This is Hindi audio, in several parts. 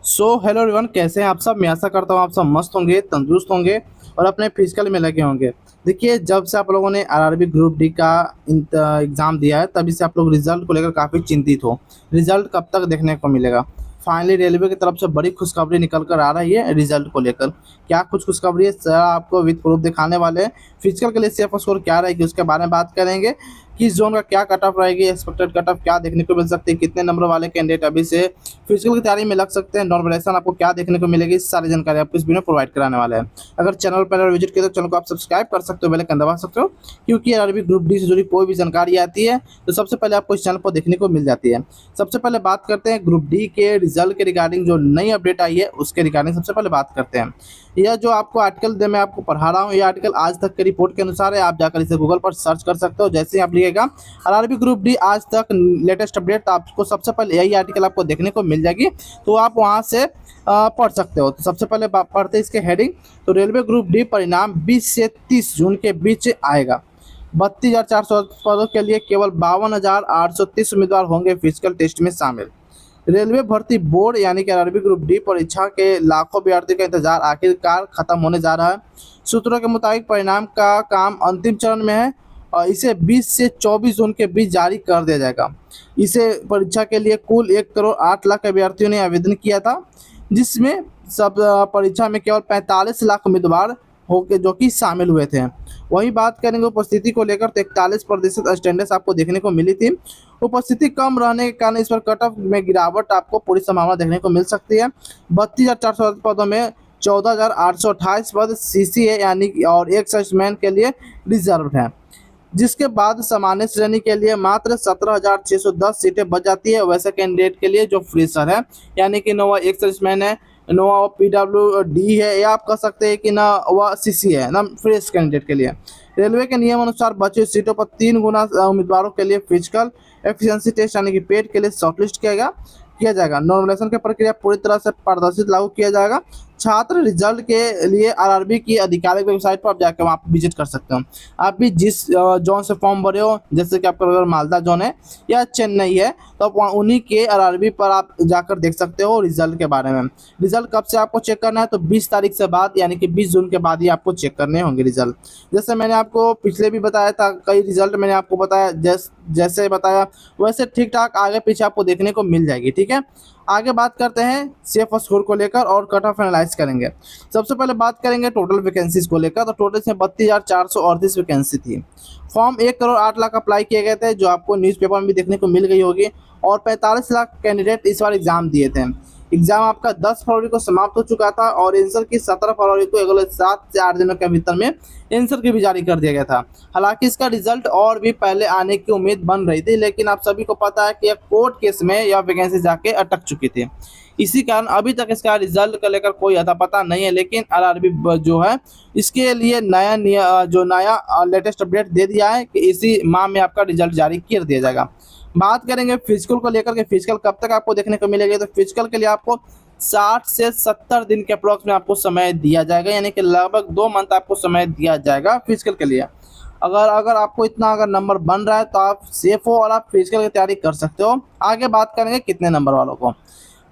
हेलो एवरीवन, कैसे हैं आप सब। मैं आशा करता हूँ आप सब मस्त होंगे, तंदुरुस्त होंगे और अपने फिजिकल में लगे होंगे। देखिए, जब से आप लोगों ने आरआरबी ग्रुप डी का एग्ज़ाम दिया है तभी से आप लोग रिजल्ट को लेकर काफ़ी चिंतित हो। रिजल्ट कब तक देखने को मिलेगा। फाइनली रेलवे की तरफ से बड़ी खुशखबरी निकल कर आ रही है रिजल्ट को लेकर। क्या कुछ खुशखबरी है, सर आपको विद प्रूफ दिखाने वाले हैं। फिजिकल के लिए सेफ स्कोर क्या रहेगी उसके बारे में बात करेंगे। किस जोन का क्या कट ऑफ रहेगी, एक्सपेक्टेड कट ऑफ क्या देखने को मिल सकती है, कितने नंबर वाले कैंडिडेट अभी से फिजिकल की तैयारी में लग सकते हैं, नॉर्मलाइजेशन आपको क्या देखने को मिलेगी, सारी जानकारी आपको इस वीडियो में प्रोवाइड कराने वाला है। अगर चैनल पर विजिट किया तो चैनल को आप सब्सक्राइब कर सकते हो, बेल आइकन दबा सकते हो, क्योंकि आरआरबी ग्रुप डी से जुड़ी कोई भी जानकारी आती है तो सबसे पहले आपको इस चैनल पर देखने को मिल जाती है। सबसे पहले बात करते हैं ग्रुप डी के रिजल्ट के रिगार्डिंग, जो नई अपडेट आई है उसके रिगार्डिंग सबसे पहले बात करते हैं। यह जो आपको आर्टिकल मैं आपको पढ़ा रहा हूँ, यह आर्टिकल आज तक के रिपोर्ट के अनुसार है। आप जाकर इसे गूगल पर सर्च कर सकते हो। जैसे ही आप लिखेगा आरआरबी ग्रुप डी आज तक लेटेस्ट अपडेट, तो आपको सबसे पहले यही आर्टिकल आपको देखने को मिल जाएगी, तो आप वहाँ से पढ़ सकते हो। तो सबसे पहले पढ़ते हैं इसके हेडिंग। तो रेलवे ग्रुप डी परिणाम 20 से 30 जून के बीच आएगा। 32,400 पदों के लिए केवल 52,830 उम्मीदवार होंगे फिजिकल टेस्ट में शामिल। रेलवे भर्ती बोर्ड यानी कि आरआरबी ग्रुप डी परीक्षा के लाखों अभ्यर्थियों का इंतजार आखिरकार खत्म होने जा रहा है। सूत्रों के मुताबिक परिणाम का काम अंतिम चरण में है और इसे 20 से 24 जून के बीच जारी कर दिया जाएगा। इसे परीक्षा के लिए कुल 1,08,00,000 अभ्यर्थियों ने आवेदन किया था, जिसमें सब परीक्षा में केवल 45 लाख उम्मीदवार होके जो कि शामिल हुए थे। वही बात करेंगे उपस्थिति को लेकर, तो 41% अटेंडेंस आपको देखने को मिली थी। उपस्थिति कम रहने के कारण इस पर कट ऑफ में गिरावट आपको पूरी संभावना देखने को मिल सकती है। 32,400 पदों में 14,828 पद सीसीए यानी और एक सर्विसमैन के लिए रिजर्व हैं, जिसके बाद सामान्य श्रेणी के लिए मात्र 17,610 सीटें बच जाती है। वैसे कैंडिडेट के लिए जो फ्रेशर है, यानी कि न वह एक सर्विसमैन है, न वह पीडब्ल्यूडी है, या आप कह सकते हैं कि ना वह सीसी है, ना फ्रेश कैंडिडेट के लिए। रेलवे के नियम अनुसार बची सीटों पर 3 गुना उम्मीदवारों के लिए फिजिकल एफिशिएंसी टेस्ट यानी कि पेट के लिए शॉर्टलिस्ट किया जाएगा। नॉर्मलाइजेशन की प्रक्रिया पूरी तरह से पारदर्शित लागू किया जाएगा। छात्र रिजल्ट के लिए आरआरबी की आधिकारिक वेबसाइट पर आप जाकर वहाँ विजिट कर सकते हो। आप भी जिस जोन से फॉर्म भरे हो, जैसे कि आपका अगर मालदा जोन है या चेन्नई है, तो आप उन्हीं के आरआरबी पर आप जाकर देख सकते हो रिजल्ट के बारे में। रिजल्ट कब से आपको चेक करना है, तो 20 तारीख से बाद यानी कि 20 जून के बाद ही आपको चेक करने होंगे रिजल्ट। जैसे मैंने आपको पिछले भी बताया था, कई रिजल्ट मैंने आपको बताया, जैसे बताया वैसे ठीक ठाक आगे पीछे आपको देखने को मिल जाएगी। ठीक है, आगे बात करते हैं सेफ स्कोर को लेकर और कट ऑफ एनालाइज करेंगे। सबसे पहले बात करेंगे टोटल वैकेंसीज को लेकर। तो टोटल से 32,438 वैकेंसी थी। फॉर्म 1,08,00,000 अप्लाई किए गए थे, जो आपको न्यूज़पेपर में भी देखने को मिल गई होगी, और 45 लाख कैंडिडेट इस बार एग्जाम दिए थे। एग्जाम आपका 10 फरवरी को समाप्त हो चुका था और आंसर की 17 फरवरी को अगले 7 से 8 दिनों के भीतर में आंसर की भी जारी कर दिया गया था। हालांकि इसका रिजल्ट और भी पहले आने की उम्मीद बन रही थी, लेकिन आप सभी को पता है कि यह कोर्ट केस में यह वैकेंसी जाके अटक चुकी थी। इसी कारण अभी तक इसका रिजल्ट को लेकर कोई अता पता नहीं है। लेकिन आरआरबी जो है इसके लिए नया लेटेस्ट अपडेट दे दिया है कि इसी माह में आपका रिजल्ट जारी कर दिया जाएगा। बात करेंगे फिजिकल को लेकर के, फिजिकल कब तक आपको देखने को मिलेगी। तो फिजिकल के लिए आपको 60 से 70 दिन के अप्रोक्स में आपको समय दिया जाएगा, यानी कि लगभग 2 मंथ आपको समय दिया जाएगा फिजिकल के लिए। अगर आपको इतना अगर नंबर बन रहा है तो आप सेफ हो और आप फिजिकल की तैयारी कर सकते हो। आगे बात करेंगे कितने नंबर वालों को।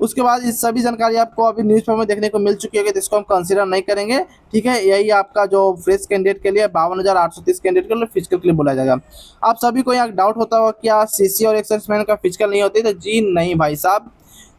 उसके बाद इस सभी जानकारी आपको अभी न्यूज़पेपर में देखने को मिल चुकी है, तो इसको हम कंसीडर नहीं करेंगे। ठीक है, यही आपका जो फ्रेश कैंडिडेट के लिए 52,830 कैंडिडेट के लिए फिजिकल के लिए बोला जाएगा। आप सभी को यहाँ डाउट होता होगा क्या सीसी और एक्सर्विसमैन का फिजिकल नहीं होती, तो जी नहीं भाई साहब,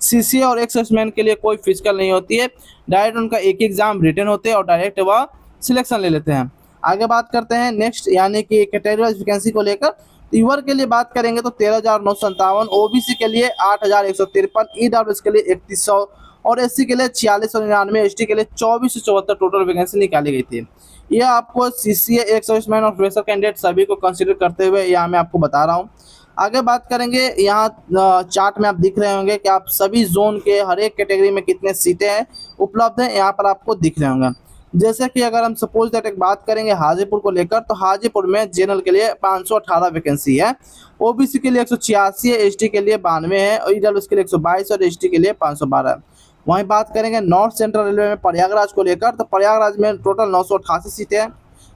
सीसी और एक्सर्विसमैन के लिए कोई फिजिकल नहीं होती है। डायरेक्ट उनका एक एग्जाम रिटर्न होते हैं और डायरेक्ट वह सिलेक्शन ले लेते हैं। आगे बात करते हैं नेक्स्ट, यानी कि कैटेगरी वाइज वैकेंसी को लेकर। ईवर के लिए बात करेंगे तो 13,957, ओबीसी के लिए 8,153, ईडब्ल्यूएस के लिए 3,100 और एससी के लिए 4,699, एसटी के लिए 2474 टोटल वैकेंसी निकाली गई थी। यह आपको सीसीए, एक सर्विसमैन और फ्रेशर कैंडिडेट सभी को कंसीडर करते हुए यहाँ मैं आपको बता रहा हूँ। आगे बात करेंगे, यहाँ चार्ट में आप दिख रहे होंगे कि आप सभी जोन के हर एक कैटेगरी में कितने सीटें हैं उपलब्ध हैं, यहाँ पर आपको दिख रहे होंगे। जैसे कि अगर हम सपोज दैट एक बात करेंगे हाजीपुर को लेकर, तो हाजीपुर में जनरल के लिए 518 वैकेंसी है, ओबीसी के लिए 186 है, एसटी के लिए 92 है, और ईडब्ल्यूएस के लिए 122 और एसटी के लिए 512 है। वहीं बात करेंगे नॉर्थ सेंट्रल रेलवे में प्रयागराज को लेकर, तो प्रयागराज में टोटल 988 सीटें हैं,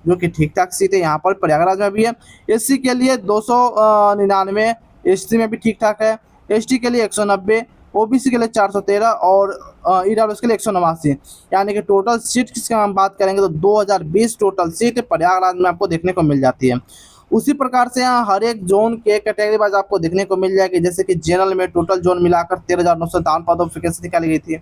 जो कि ठीक ठाक सीटें यहाँ पर प्रयागराज में भी है। एससी के लिए 299, एसटी में भी ठीक ठाक है, एसटी के लिए 190, ओबीसी के लिए 413 और ईडब्ल्यूएस के लिए 189। यानी कि टोटल सीट की हम बात करेंगे तो 2020 टोटल सीट प्रयागराज में आपको देखने को मिल जाती है। उसी प्रकार से यहाँ हर एक जोन के कैटेगरी वाइज आपको देखने को मिल जाएगी। जैसे कि जनरल में टोटल जोन मिलाकर 13,957 पदों पर वैकेंसी निकाली गई थी।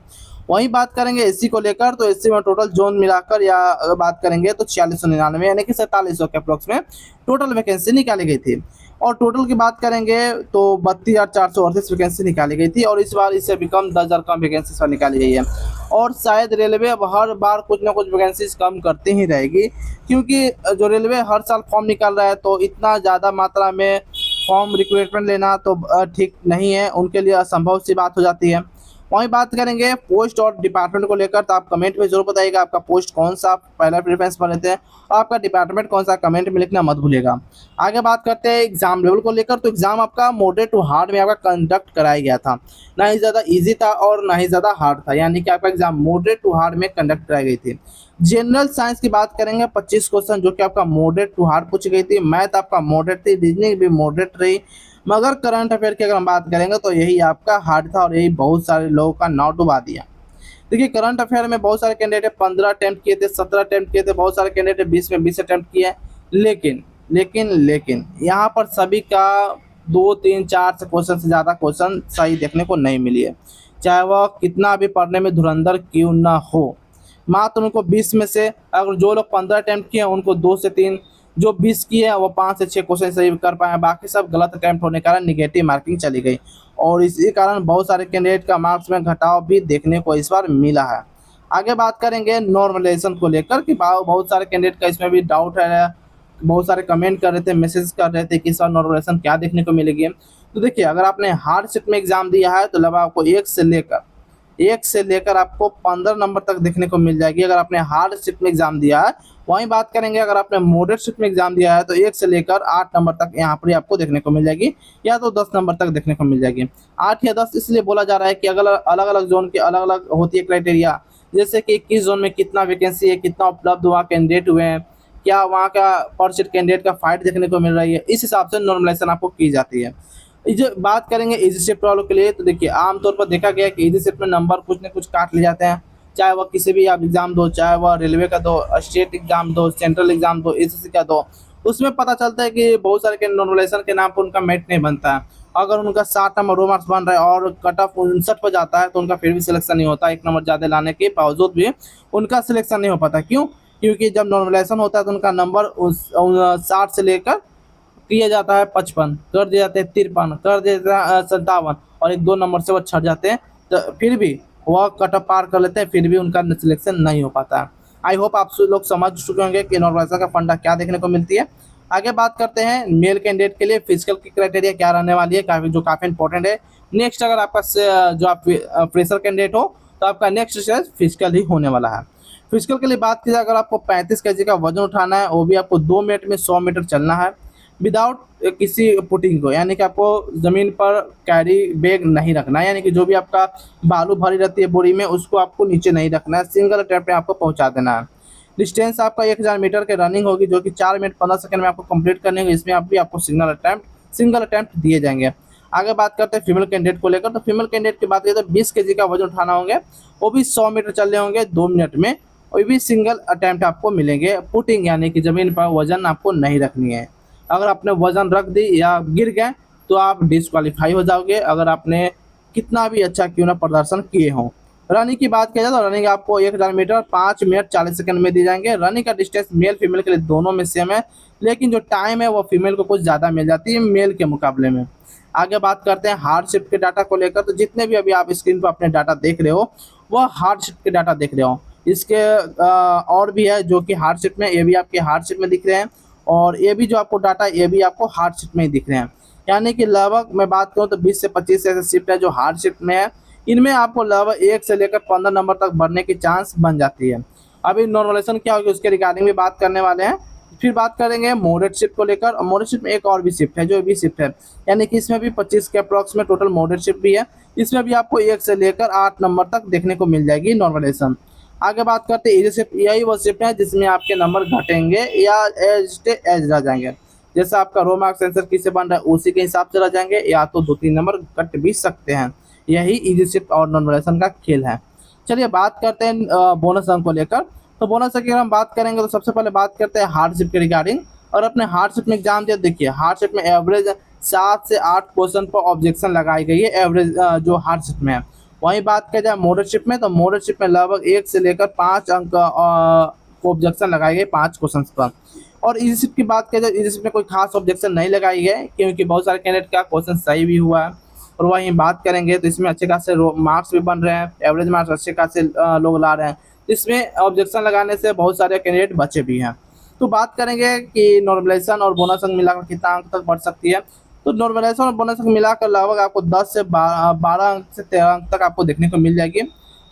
वहीं बात करेंगे एससी को लेकर तो एससी में टोटल जोन मिलाकर या बात करेंगे तो 4699 यानी कि 4700 के अप्रोक्स में टोटल वैकेंसी निकाली गई थी। और टोटल की बात करेंगे तो 32,438 वैकेंसी निकाली गई थी और इस बार इससे भी कम 10,000 कम वैकेंसी पर निकाली गई है। और शायद रेलवे अब हर बार कुछ ना कुछ वैकेंसीज कम करती ही रहेगी, क्योंकि जो रेलवे हर साल फॉर्म निकाल रहा है तो इतना ज़्यादा मात्रा में फॉर्म रिक्रूटमेंट लेना तो ठीक नहीं है, उनके लिए असंभव सी बात हो जाती है। वहीं बात करेंगे पोस्ट और डिपार्टमेंट को लेकर तो आप कमेंट में जरूर बताइएगा आपका पोस्ट कौन सा पहला प्रेफरेंस पर रहते हैं और आपका डिपार्टमेंट कौन सा, कमेंट में लिखना मत भूलिएगा। आगे बात करते हैं एग्जाम लेवल को लेकर तो एग्जाम आपका मॉडरेट टू हार्ड में आपका कंडक्ट कराया गया था। ना ही ज़्यादा इजी था और ना ही ज़्यादा हार्ड था, यानी कि आपका एग्जाम मॉडरेट टू हार्ड में कंडक्ट कराई गई थी। जनरल साइंस की बात करेंगे 25 क्वेश्चन जो कि आपका मॉडरेट टू हार्ड पूछी गई थी। मैथ आपका मॉडरेट थी, रीजनिंग भी मॉडरेट रही। मगर करंट अफेयर की अगर हम बात करेंगे तो यही आपका हार्ड था और यही बहुत सारे लोगों का नाव डुबा दिया। देखिए करंट अफेयर में बहुत सारे कैंडिडेट 15 अटेम्प्ट किए थे, 17 अटेम्प्ट किए थे, बहुत सारे कैंडिडेट 20 में 20 अटेम्प्ट किए। लेकिन यहाँ पर सभी का 2 3 4 से क्वेश्चन से ज़्यादा क्वेश्चन सही देखने को नहीं मिली है, चाहे वह कितना भी पढ़ने में धुरंधर क्यों ना हो। मात्र उनको 20 में से अगर जो लोग 15 अटेम्प्ट किए उनको 2 से 3, जो 20 की है वो 5 से 6 क्वेश्चन सही कर पाए, बाकी सब गलत अटैम्प्ट होने के कारण निगेटिव मार्किंग चली गई और इसी कारण बहुत सारे कैंडिडेट का मार्क्स में घटाव भी देखने को इस बार मिला है। आगे बात करेंगे नॉर्मलाइजेशन को लेकर कि बहुत सारे कैंडिडेट का इसमें भी डाउट है, बहुत सारे कमेंट कर रहे थे, मैसेज कर रहे थे कि इस बार नॉर्मलाइजेशन क्या देखने को मिलेगी। तो देखिए अगर आपने हार्ड शिफ्ट में एग्जाम दिया है तो लगभग आपको एक से लेकर आपको 15 नंबर तक देखने को मिल जाएगी अगर आपने हार्ड शिफ्ट में एग्जाम दिया है। वहीं बात करेंगे अगर आपने मॉडरेट शिफ्ट में एग्जाम दिया है तो 1 से लेकर 8 नंबर तक यहाँ पर आपको देखने को मिल जाएगी, या तो 10 नंबर तक देखने को मिल जाएगी। 8 या 10 इसलिए बोला जा रहा है कि अलग अलग जोन की अलग अलग होती है क्राइटेरिया, जैसे कि किस जोन में कितना वैकेंसी है, कितना उपलब्ध वहाँ कैंडिडेट हुए हैं, क्या वहाँ का पर सीट कैंडिडेट का फाइट देखने को मिल रही है, इस हिसाब से नॉर्मलाइजेशन आपको की जाती है। जो बात करेंगे इजी शिफ्ट वालों के लिए तो देखिए आमतौर पर देखा गया है कि इजी शिफ्ट में नंबर कुछ न कुछ काट ले जाते हैं, चाहे वह किसी भी आप एग्जाम दो, चाहे वह रेलवे का दो, स्टेट एग्जाम दो, सेंट्रल एग्जाम दो, एसएससी का दो, उसमें पता चलता है कि बहुत सारे के नॉर्मलाइजेशन के नाम पर उनका मेरिट नहीं बनता है। अगर उनका 60 नंबर रो मार्क्स बन रहा है और कट ऑफ 59 पर जाता है तो उनका फिर भी सिलेक्शन नहीं होता, 1 नंबर ज़्यादा लाने के बावजूद भी उनका सिलेक्शन नहीं हो पाता। क्यों? क्योंकि जब नॉर्मलाइजेशन होता है तो उनका नंबर 60 से लेकर किया जाता है 55, कर दिए जाते हैं 53, कर दिए जाते हैं 57 और 1-2 नंबर से वो छट जाते हैं, तो फिर भी वह कट ऑफ पार कर लेते हैं, फिर भी उनका सिलेक्शन नहीं हो पाता है। आई होप आप लोग समझ चुके होंगे कि नॉर्मलाइजेशन का फंडा क्या देखने को मिलती है। आगे बात करते हैं मेल कैंडिडेट के लिए फिजिकल की क्राइटेरिया क्या रहने वाली है, काफ़ी इंपॉर्टेंट है। नेक्स्ट अगर आपका जो आप फ्रेशर कैंडिडेट हो तो आपका नेक्स्ट स्टेज फिजिकल ही होने वाला है। फिजिकल के लिए बात की जाए अगर आपको 35 केजी का वजन उठाना है, वो भी आपको 2 मिनट में 100 मीटर चलना है विदाउट किसी पुटिंग को, यानी कि आपको ज़मीन पर कैरी बैग नहीं रखना है, यानी कि जो भी आपका बालू भरी रहती है बोरी में उसको आपको नीचे नहीं रखना है, सिंगल अटैम्प्ट में आपको पहुंचा देना है। डिस्टेंस आपका 1000 मीटर के रनिंग होगी जो कि 4 मिनट 15 सेकंड में आपको कंप्लीट करनी होगी, इसमें आप भी आपको सिंगल अटैम्प्ट दिए जाएंगे। आगे बात करते हैं फीमेल कैंडिडेट को लेकर तो फीमेल कैंडिडेट की बात करें तो 20 केजी का वजन उठाना होंगे, वो भी 100 मीटर चलने होंगे 2 मिनट में, वो भी सिंगल अटैम्प्ट आपको मिलेंगे। पुटिंग यानी कि ज़मीन पर वजन आपको नहीं रखनी है, अगर आपने वजन रख दी या गिर गए तो आप डिस्क्वालीफाई हो जाओगे, अगर आपने कितना भी अच्छा क्यों ना प्रदर्शन किए हों। रनिंग की बात किया जाए तो रनिंग आपको 1000 मीटर 5 मिनट 40 सेकंड में दिए जाएंगे। रनिंग का डिस्टेंस मेल फीमेल के लिए दोनों में सेम है, लेकिन जो टाइम है वो फीमेल को कुछ ज़्यादा मिल जाती है मेल के मुकाबले में। आगे बात करते हैं हार्ड शिफ्ट के डाटा को लेकर तो जितने भी अभी आप स्क्रीन पर अपने डाटा देख रहे हो वह हार्ड शिफ्ट के डाटा देख रहे हो। इसके और भी है जो कि हार्ड शिफ्ट में, ये भी आपके हार्ड शिफ्ट में दिख रहे हैं और ये भी जो आपको डाटा ये भी आपको हार्ड शिफ्ट में ही दिख रहे हैं। यानी कि लगभग मैं बात करूँ तो 20 से 25 ऐसे शिफ्ट है जो हार्ड शिफ्ट में है, इनमें आपको लगभग 1 से लेकर 15 नंबर तक बढ़ने की चांस बन जाती है। अभी नॉर्मलाइजेशन क्या होगी उसके रिगार्डिंग भी बात करने वाले हैं। फिर बात करेंगे मॉडरेट शिफ्ट को लेकर, और मॉडरेट शिफ्ट में एक और भी शिफ्ट है जो भी शिफ्ट है, यानी कि इसमें भी 25 के अप्रॉक्स में टोटल मॉडरेट शिफ्ट भी है, इसमें भी आपको 1 से लेकर 8 नंबर तक देखने को मिल जाएगी नॉर्मलाइजेशन। आगे बात करते हैं इजी शिफ्ट, यही वो शिफ्ट है जिसमें आपके नंबर घटेंगे या एज रह जाएंगे, जैसा आपका रो मार्क सेंसर किससे बन रहा है उसी के हिसाब से रह जाएंगे, या तो 2-3 नंबर कट भी सकते हैं। यही इजी शिफ्ट और नॉर्मलाइजेशन का खेल है। चलिए बात करते हैं बोनस अंक को लेकर। तो बोनस अंक की अगर हम बात करेंगे तो सबसे पहले बात करते हैं हार्डशिप के रिगार्डिंग। और अपने हार्डशिप में एग्जाम दिया, देखिए हार्डशिप में एवरेज 7 से 8 क्वेश्चन पर ऑब्जेक्शन लगाई गई है एवरेज जो हार्डशिप में है। वहीं बात की जाए मॉडरेटशिप में, तो मॉडरेटशिप में लगभग 1 से लेकर 5 अंक ऑब्जेक्शन लगाए गए 5 क्वेश्चन पर। और इजी शिफ्ट की बात की जाए, इजी शिफ्ट में कोई खास ऑब्जेक्शन नहीं लगाई गए क्योंकि बहुत सारे कैंडिडेट का क्वेश्चन सही भी हुआ है। और वहीं बात करेंगे तो इसमें अच्छे खासे मार्क्स भी बन रहे हैं, एवरेज मार्क्स अच्छे खासे लोग ला रहे हैं। इसमें ऑब्जेक्शन लगाने से बहुत सारे कैंडिडेट बचे भी हैं। तो बात करेंगे कि नॉर्मलाइजेशन और बोनस अंक मिलाकर कितना अंक तक बढ़ सकती है। तो नॉर्मलाइजेशन और बोनस अंक मिलाकर लगभग आपको 10 से 12 अंक से 13 अंक तक आपको देखने को मिल जाएगी।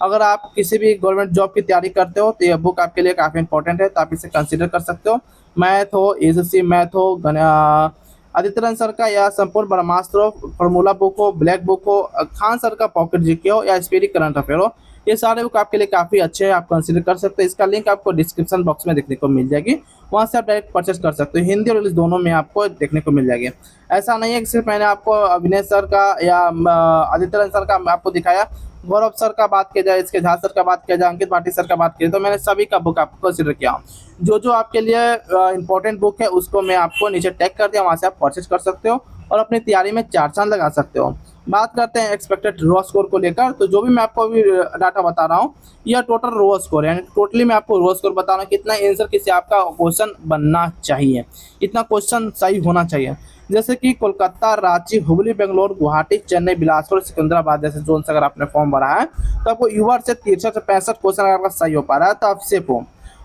अगर आप किसी भी गवर्नमेंट जॉब की तैयारी करते हो तो यह बुक आपके लिए काफ़ी इंपॉर्टेंट है, तो आप इसे कंसिडर कर सकते हो। मैथ हो, एसएससी मैथ हो, आदित्य रंजन सर का या संपूर्ण ब्रह्मास्त्र हो, फॉर्मूला बुक हो, ब्लैक बुक हो, खान सर का पॉकेट जीके हो या स्पिरिट करंट अफेयर हो, ये सारे बुक आपके लिए काफ़ी अच्छे हैं, आप कंसिडर कर सकते हैं। इसका लिंक आपको डिस्क्रिप्शन बॉक्स में देखने को मिल जाएगी, वहाँ से आप डायरेक्ट परचेस कर सकते हो। हिंदी और इंग्लिश दोनों में आपको देखने को मिल जाएगी। ऐसा नहीं है कि सिर्फ मैंने आपको अभिनय सर का या आदित्य रंजन सर का आपको दिखाया, गौरव सर का बात किया जाए, इसके झा सर का बात किया जाए, अंकित भाटी सर का बात किया, तो मैंने सभी का बुक आपको कंसिडर किया। जो जो आपके लिए इंपॉर्टेंट बुक है उसको मैं आपको नीचे टैग कर दिया, वहाँ से आप परचेज कर सकते हो और अपनी तैयारी में 4 चांद लगा सकते हो। बात करते हैं एक्सपेक्टेड रो स्कोर को लेकर। तो जो भी मैं आपको अभी डाटा बता रहा हूँ यह टोटल रो स्कोर है, यानी टोटली मैं आपको रो स्कोर बता रहा हूँ कितना आंसर किसी आपका क्वेश्चन बनना चाहिए, इतना क्वेश्चन सही होना चाहिए। जैसे कि कोलकाता, रांची, हुबली, बेंगलोर, गुवाहाटी, चेन्नई, बिलासपुर, सिकंदराबाद जैसे जोन से अगर आपने फॉर्म भरा है तो आपको यूआर से 63 से 65 क्वेश्चन अगर आपका सही हो पा रहा है तो आप सेफ हो।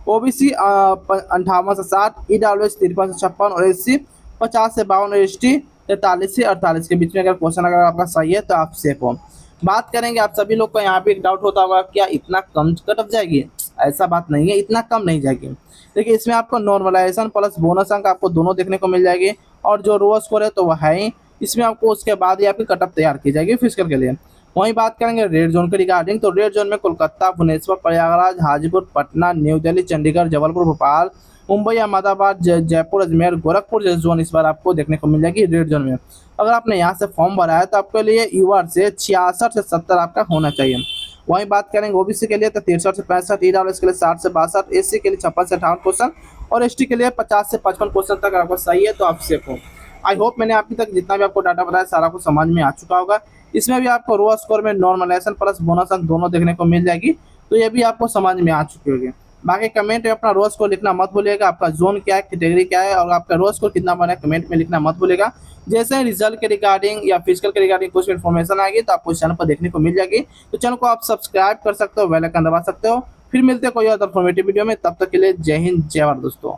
ओबीसी 58 से 60, ईडब्ल्यूएस 53 से 56 और एससी 50 से 52 और एसटी 43 से 48 के बीच में अगर क्वेश्चन अगर आपका सही है तो आप सेफ हो। बात करेंगे, आप सभी लोग को यहाँ पे एक डाउट होता होगा क्या इतना कम कट ऑफ जाएगी? ऐसा बात नहीं है, इतना कम नहीं जाएगी। देखिए इसमें आपको नॉर्मलाइजेशन प्लस बोनस अंक आपको दोनों देखने को मिल जाएगी और जो रो स्कोर है तो वह है ही, इसमें आपको उसके बाद ही आपकी कट ऑफ तैयार की जाएगी फिजिकल के लिए। वहीं बात करेंगे रेड जोन के रिगार्डिंग, तो रेड जोन में कोलकाता, भुवनेश्वर, प्रयागराज, हाजीपुर, पटना, न्यू दिल्ली, चंडीगढ़, जबलपुर, भोपाल, मुंबई, अहमदाबाद, जयपुर, अजमेर, गोरखपुर जैसे जोन इस बार आपको देखने को मिल जाएगी रेड जोन में। अगर आपने यहाँ से फॉर्म भरा है तो आपके लिए यूआर से 66 से 70 आपका होना चाहिए। वहीं बात करेंगे ओबीसी के लिए तो 63 से 65, ईडब्ल्यूएस के लिए 60 से 62, एससी के लिए 56 से 58 क्वेश्चन और एसटी के लिए 50 से 55 क्वेश्चन तक आपको सही है तो आप सेफ हो। आई होप मैंने अभी तक जितना भी आपको डाटा बताया सारा कुछ समझ में आ चुका होगा। इसमें भी आपको रो स्कोर में नॉर्मलाइजेशन प्लस बोनस अंक दोनों देखने को मिल जाएगी, तो ये भी आपको समझ में आ चुकी होगी। बाकी कमेंट में अपना रो स्कोर लिखना मत भूलिएगा, आपका जोन क्या है, कैटेगरी क्या है और आपका रो स्कोर कितना बना है कमेंट में लिखना मत भूलिएगा। जैसे रिजल्ट के रिगार्डिंग या फिजिकल के रिगार्डिंग कुछ इन्फॉर्मेशन आएगी तो आपको इस चैनल पर देखने को मिल जाएगी। तो चैनल को आप सब्सक्राइब कर सकते हो, बेल आइकन दबा सकते हो। फिर मिलते हैं कोई और इन्फॉर्मेटिव वीडियो में, तब तक के लिए जय हिंद जय भारत दोस्तों।